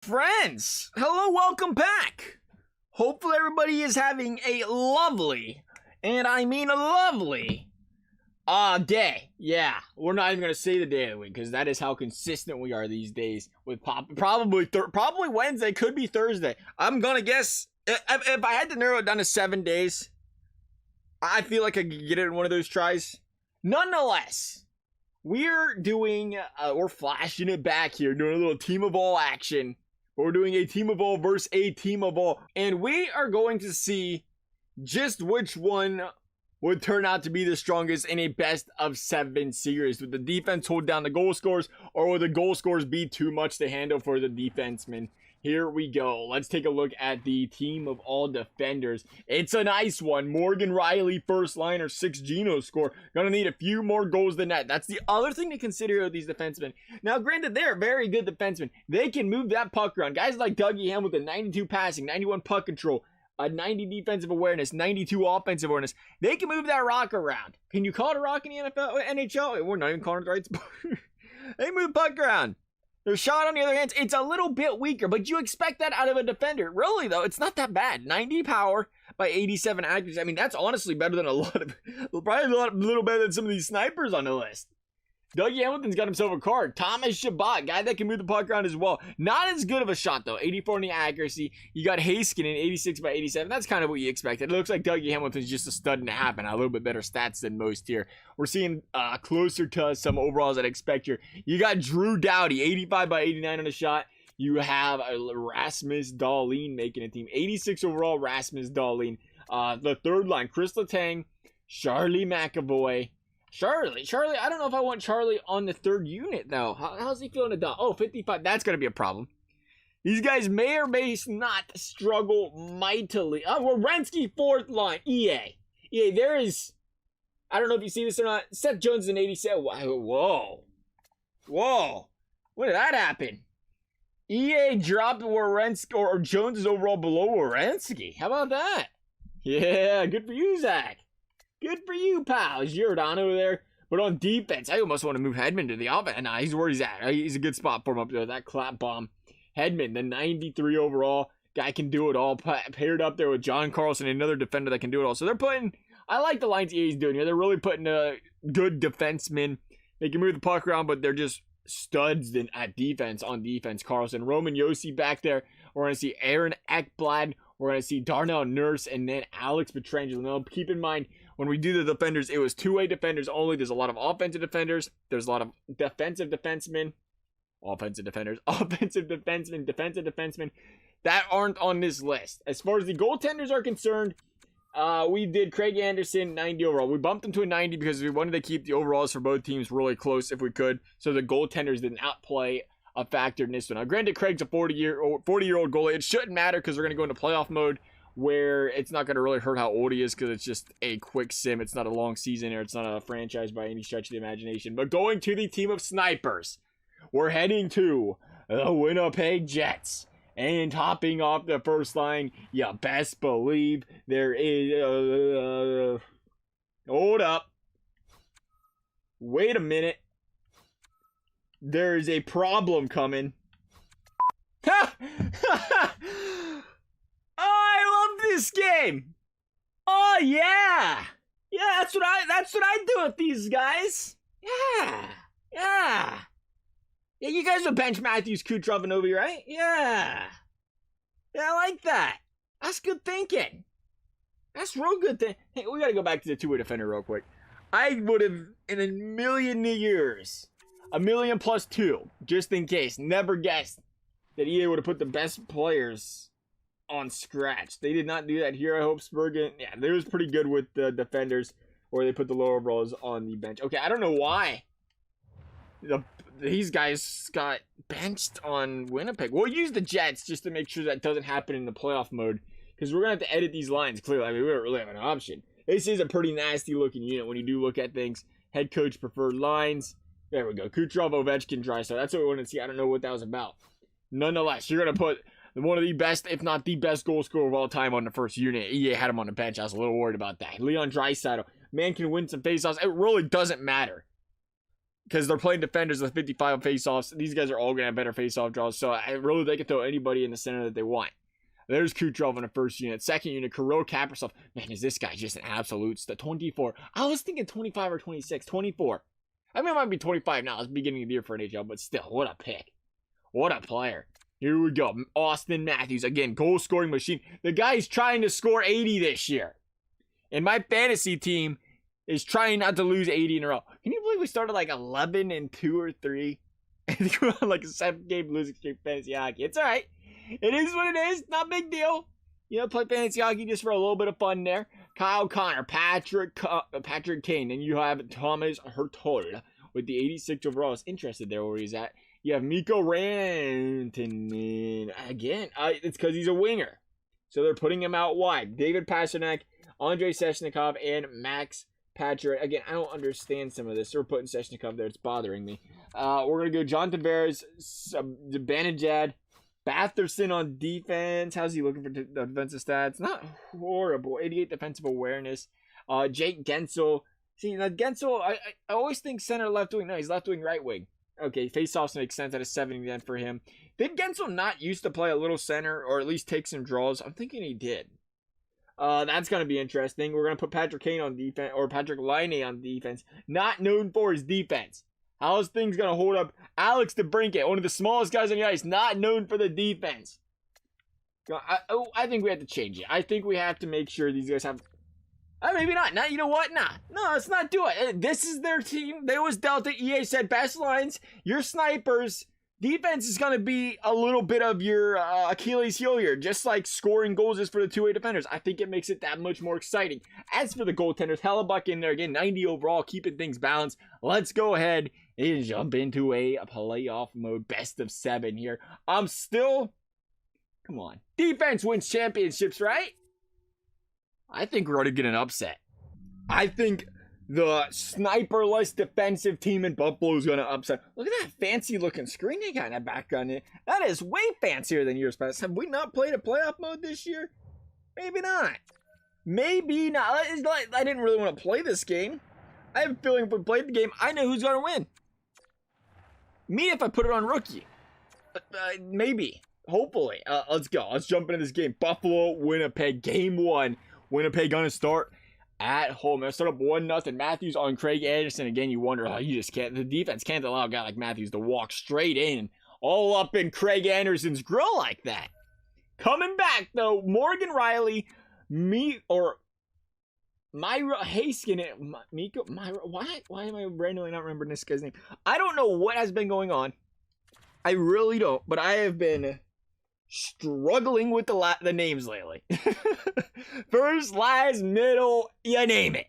friends, hello, welcome back. Hopefully everybody is having a lovely, and I mean a lovely, day. Yeah, we're not even going to say the day of the week because that is how consistent we are these days with probably Wednesday, could be Thursday. I'm going to guess, if I had to narrow it down to 7 days, I feel like I could get it in one of those tries. Nonetheless, we're doing, we're flashing it back here, doing a little team of all action. We're doing a team of all versus a team of all. And we are going to see just which one would turn out to be the strongest in a best of 7 series. Would the defense hold down the goal scores, or would the goal scores be too much to handle for the defensemen? Here we go. Let's take a look at the team of all defenders. It's a nice one. Morgan Riley, first liner, 6 Geno score. Gonna need a few more goals than that. That's the other thing to consider with these defensemen. Now, granted, they're very good defensemen. They can move that puck around. Guys like Dougie Hamilton, 92 passing, 91 puck control, 90 defensive awareness, 92 offensive awareness. They can move that rock around. Can you call it a rock in the NFL, NHL? We're not even calling it the right sport. They move puck around. Their shot, on the other hand, it's a little bit weaker, but you expect that out of a defender. Really, though, it's not that bad. 90 power by 87 accuracy. I mean, that's honestly better than a little better than some of these snipers on the list. Dougie Hamilton's got himself a card. Thomas Chabot, guy that can move the puck around as well. Not as good of a shot, though. 84 in the accuracy. You got Heiskanen, 86 by 87. That's kind of what you expected. It looks like Dougie Hamilton's just a stud and a half and a little bit better stats than most here. We're seeing closer to some overalls I'd expect here. You got Drew Doughty, 85 by 89 on the shot. You have Rasmus Dahlin making a team. 86 overall, Rasmus Dahlin. The third line, Chris Letang, Charlie McAvoy. Charlie, I don't know if I want Charlie on the third unit, though. How's he feeling to die? Oh, 55, that's going to be a problem. These guys may or may not struggle mightily. Werenski, fourth line, EA, there is, I don't know if you see this or not, Seth Jones is an 87. Whoa. When did that happen? EA dropped Werenski, or Jones is overall below Werenski. How about that? Yeah, good for you, Zach. Good for you, pal. Giordano over there. But on defense, I almost want to move Hedman to the offense. Nah, he's where he's at. He's a good spot for him up there. That clap bomb. Hedman, the 93 overall. Guy can do it all. Paired up there with John Carlson, another defender that can do it all. So they're putting, I like the lines EA's doing here. They're really putting good defensemen. They can move the puck around, but they're just studs at defense, on defense. Carlson, Roman Josi back there. We're going to see Aaron Ekblad. We're going to see Darnell Nurse, and then Alex Pietrangelo. Now, keep in mind, when we do the defenders, it was two-way defenders only. There's a lot of offensive defenders. There's a lot of defensive defensemen. Offensive defenders. Offensive defensemen. Defensive defensemen. That aren't on this list. As far as the goaltenders are concerned, we did Craig Anderson, 90 overall. We bumped him to a 90 because we wanted to keep the overalls for both teams really close if we could. So the goaltenders didn't outplay a factor in this one. Now, granted, Craig's a 40-year-old goalie. It shouldn't matter because we're going to go into playoff mode, where it's not going to really hurt how old he is because it's just a quick sim. It's not a long season, or it's not a franchise by any stretch of the imagination. But going to the team of snipers, we're heading to the Winnipeg Jets. And hopping off the first line, you best believe there is... hold up. Wait a minute. There is a problem coming. I love this game. Oh yeah, that's what I do with these guys. Yeah. You guys will bench Matthews, Kucherov, and Ovi, right? Yeah, I like that. That's good thinking. That's real good thing. Hey, we gotta go back to the two-way defender real quick. I would have, in a million years, a million plus two, just in case, never guessed that EA would have put the best players on scratch. They did not do that here. I hope Spurgeon, they was pretty good with the defenders, or they put the lower rows on the bench. Okay, I don't know why these guys got benched on Winnipeg. We'll use the Jets just to make sure that doesn't happen in the playoff mode, because we're going to have to edit these lines, clearly. I mean, we don't really have an option. This is a pretty nasty looking unit when you do look at things. Head coach preferred lines. There we go. Kucherov, Ovechkin, Drysdale. That's what we want to see. I don't know what that was about. Nonetheless, you're going to put one of the best, if not the best goal scorer of all time on the first unit. EA had him on the bench. I was a little worried about that. Leon Draisaitl. Man can win some faceoffs. It really doesn't matter. because they're playing defenders with 55 faceoffs. These guys are all going to have better faceoff draws. So I really, they can throw anybody in the center that they want. There's Kucherov in the first unit. Second unit, Kirill Kaprizov. Man, is this guy just an absolute stud. 24. I was thinking 25 or 26. 24. I mean, it might be 25 now. It's beginning of the year for NHL, but still, what a pick. What a player. Here we go. Austin Matthews. Again, goal-scoring machine. The guy's trying to score 80 this year. And my fantasy team is trying not to lose 80 in a row. Can you believe we started like 11-2 or 3? I think we're on like a 7-game losing streak fantasy hockey. It's all right. It is what it is. Not a big deal. You know, play fantasy hockey just for a little bit of fun there. Kyle Connor, Patrick Kane. And you have Thomas Hertol with the 86 overall. I was interested there where he's at. You have Mikko Rantanen. Again, it's because he's a winger. So they're putting him out wide. David Pastrnak, Andrei Svechnikov, and Max Pacioretty. Again, I don't understand some of this. They're putting Svechnikov there. It's bothering me. We're going to go John Tavares, Zibanejad, Batherson on defense. How's he looking for defensive stats? Not horrible. 88 defensive awareness. Jake Gensel. See, now Gensel, I always think center left wing. No, he's left wing, right wing. Okay, faceoffs make sense at a 70 then for him. Did Gensel not used to play a little center or at least take some draws? I'm thinking he did. That's going to be interesting. We're going to put Patrick Kane on defense, or Patrick Laine on defense. Not known for his defense. How's things going to hold up? Alex DeBrincat, one of the smallest guys on the ice, not known for the defense. I think we have to change it. I think we have to make sure these guys have... maybe not. You know what? No, let's not do it. This is their team. They was Delta. EA said best lines. Your snipers. Defense is going to be a little bit of your Achilles heel here. Just like scoring goals is for the two-way defenders. I think it makes it that much more exciting. As for the goaltenders, Hellebuck in there again. 90 overall, keeping things balanced. Let's go ahead and jump into a playoff mode. Best of 7 here. I'm still... Come on. Defense wins championships, right? I think we're going to get an upset. I think the sniperless defensive team in Buffalo is going to upset. Look at that fancy-looking screen they got in the background. That is way fancier than years past. Have we not played a playoff mode this year? Maybe not. Maybe not. I didn't really want to play this game. I have a feeling if we played the game, I know who's going to win. Me if I put it on rookie. Maybe. Hopefully. Let's go. Let's jump into this game. Buffalo, Winnipeg, game 1. Winnipeg gonna start at home. They'll start up 1-0. Matthews on Craig Anderson. Again, you wonder, you just can't. The defense can't allow a guy like Matthews to walk straight in, all up in Craig Anderson's grill like that. Coming back though, Morgan Riley, Myra Haskin, Miko, Myra. Why am I randomly not remembering this guy's name? I don't know what has been going on. I really don't. But I have been struggling with the names lately. First, last, middle, you name it.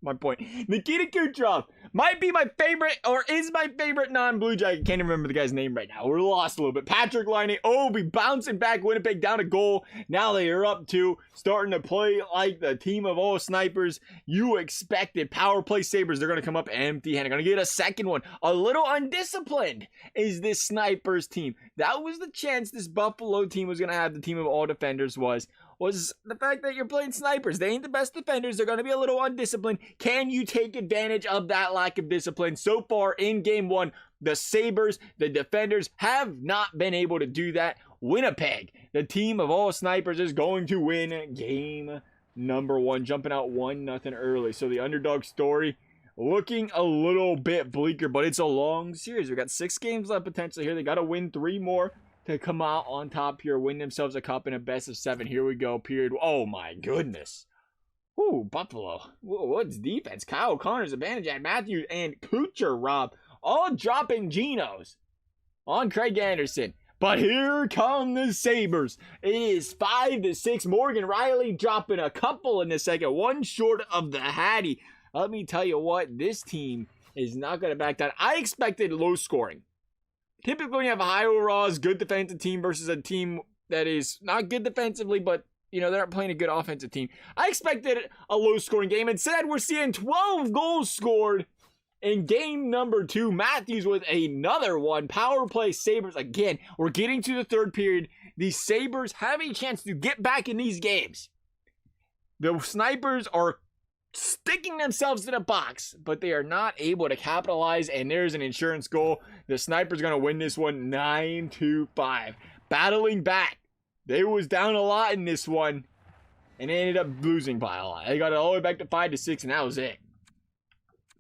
My point. Nikita Kucherov might be my favorite, or is my favorite non-Blue Jacket. Can't even remember the guy's name right now. We're lost a little bit. Patrick Laine. Oh, be bouncing back. Winnipeg down a goal. Now they are up 2, starting to play like the team of all snipers you expected. Power play Sabres. They're going to come up empty-handed. Going to get a second one. A little undisciplined is this snipers team. That was the chance this Buffalo team was going to have. The team of all defenders was the fact that you're playing snipers. They ain't the best defenders. They're going to be a little undisciplined. Can you take advantage of that lack of discipline? So far in game 1, the Sabres, the defenders, have not been able to do that. Winnipeg, the team of all snipers, is going to win game number 1, jumping out 1-0 early. So the underdog story looking a little bit bleaker, but it's a long series. We got 6 games left potentially here. They got to win 3 more to come out on top here, win themselves a cup in a best of 7. Here we go, period. Oh my goodness. Ooh, Buffalo. Ooh, what's defense? Kyle Connor's advantage at Matthews and Kucherov all dropping Genos on Craig Anderson. But here come the Sabres. It is 5-6. Morgan Riley dropping a couple in the second, 1 short of the Hattie. Let me tell you what, this team is not going to back down. I expected low scoring. Typically, when you have a high overalls, good defensive team versus a team that is not good defensively, but, you know, they're not playing a good offensive team. I expected a low-scoring game. Instead, we're seeing 12 goals scored in game number 2. Matthews with another one. Power play Sabres again. We're getting to the 3rd period. The Sabres have a chance to get back in these games. The snipers are sticking themselves to the box, but they are not able to capitalize, and there's an insurance goal. The Snipers going to win this one 9-5. Battling back. They was down a lot in this one, and they ended up losing by a lot. They got it all the way back to 5-6, and that was it.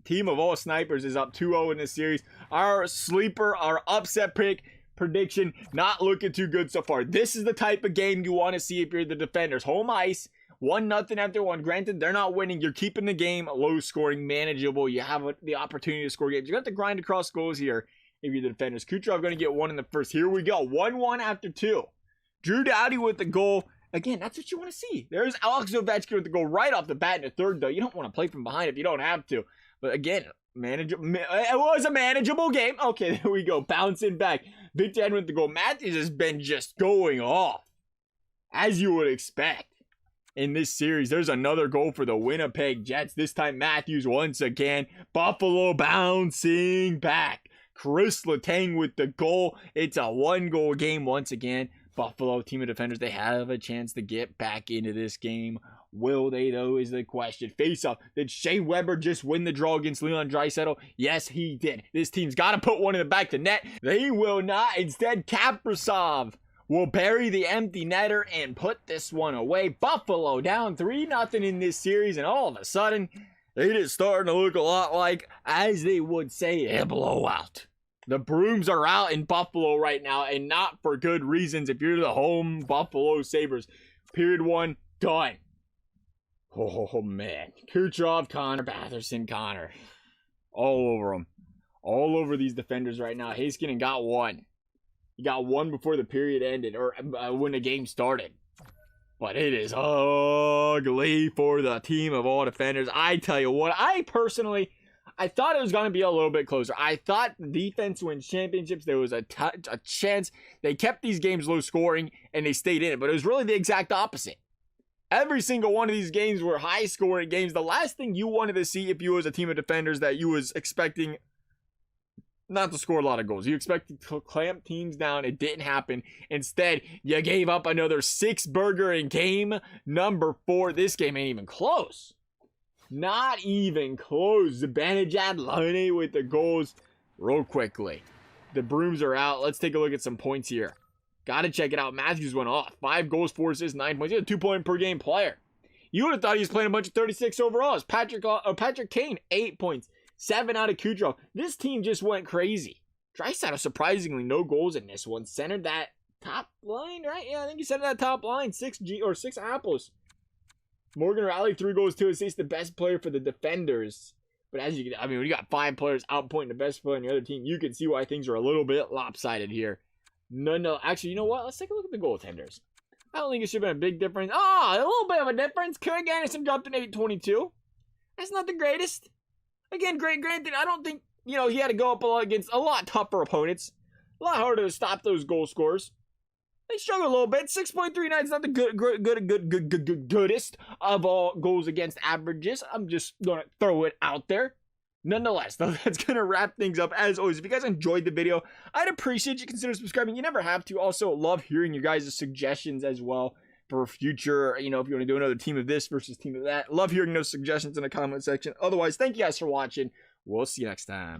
Team of all Snipers is up 2-0 in this series. Our sleeper, our upset pick prediction, not looking too good so far. This is the type of game you want to see if you're the Defenders. Home ice, 1-0 after 1. Granted, they're not winning. You're keeping the game low scoring, manageable. You have the opportunity to score games. You got to grind across goals here if you're the Defenders. Kucherov going to get 1 in the first. Here we go. 1-1 after 2. Drew Doughty with the goal. Again, that's what you want to see. There's Alex Ovechkin with the goal right off the bat in the third, though. You don't want to play from behind if you don't have to. But again, it was a manageable game. Okay, there we go. Bouncing back. Victor Hedman with the goal. Matthews has been just going off, as you would expect. In this series, there's another goal for the Winnipeg Jets. This time, Matthews once again. Buffalo bouncing back. Chris Letang with the goal. It's a 1-goal game once again. Buffalo, team of defenders, they have a chance to get back into this game. Will they, though, is the question. Face-off. Did Shea Weber just win the draw against Leon Draisaitl? Yes, he did. This team's got to put one in the back of the net. They will not. Instead, Kaprizov will bury the empty netter and put this one away. Buffalo down 3-0 in this series, and all of a sudden, it is starting to look a lot like, as they would say, a blowout. The brooms are out in Buffalo right now, and not for good reasons. If you're the home Buffalo Sabres, period 1, done. Oh, man. Kucherov, Connor, Batherson, Connor. All over them. All over these defenders right now. Heiskanen got 1. He got 1 before the period ended, or when the game started. But it is ugly for the team of all defenders. I tell you what, I thought it was going to be a little bit closer. I thought defense wins championships. There was a chance. They kept these games low scoring, and they stayed in it. But it was really the exact opposite. Every single one of these games were high scoring games. The last thing you wanted to see if you was a team of defenders that you was expecting not to score a lot of goals. You expected to clamp teams down. It didn't happen. Instead, you gave up another 6-burger in game number 4. This game ain't even close. Not even close. Zibanejad, Laine with the goals real quickly. The brooms are out. Let's take a look at some points here. Got to check it out. Matthews went off. 5 goals, 4 assists, 9 points. He's a 2-point-per-game player. You would have thought he was playing a bunch of 36 overalls. Patrick Kane, 8 points. 7 out of Kucherov. This team just went crazy. Draisaitl, surprisingly, no goals in this one. Centered that top line, right? Yeah, I think he centered that top line. 6 apples. Morgan Rally, 3 goals, 2 assists. The best player for the defenders. But as you can, when you got 5 players outpointing the best player on the other team, you can see why things are a little bit lopsided here. No. Actually, you know what? Let's take a look at the goaltenders. I don't think it should have been a big difference. A little bit of a difference. Craig Anderson dropped an 8.22. That's not the greatest. Again, granted, I don't think, he had to go up against a lot tougher opponents. A lot harder to stop those goal scorers. They struggle a little bit. 6.39 is not the goodest of all goals against averages. I'm just going to throw it out there. Nonetheless, though, that's going to wrap things up. As always, if you guys enjoyed the video, I'd appreciate you consider subscribing. You never have to. Also, love hearing your guys' suggestions as well for future, if you want to do another team of this versus team of that. Love hearing those suggestions in the comment section. Otherwise, thank you guys for watching. We'll see you next time.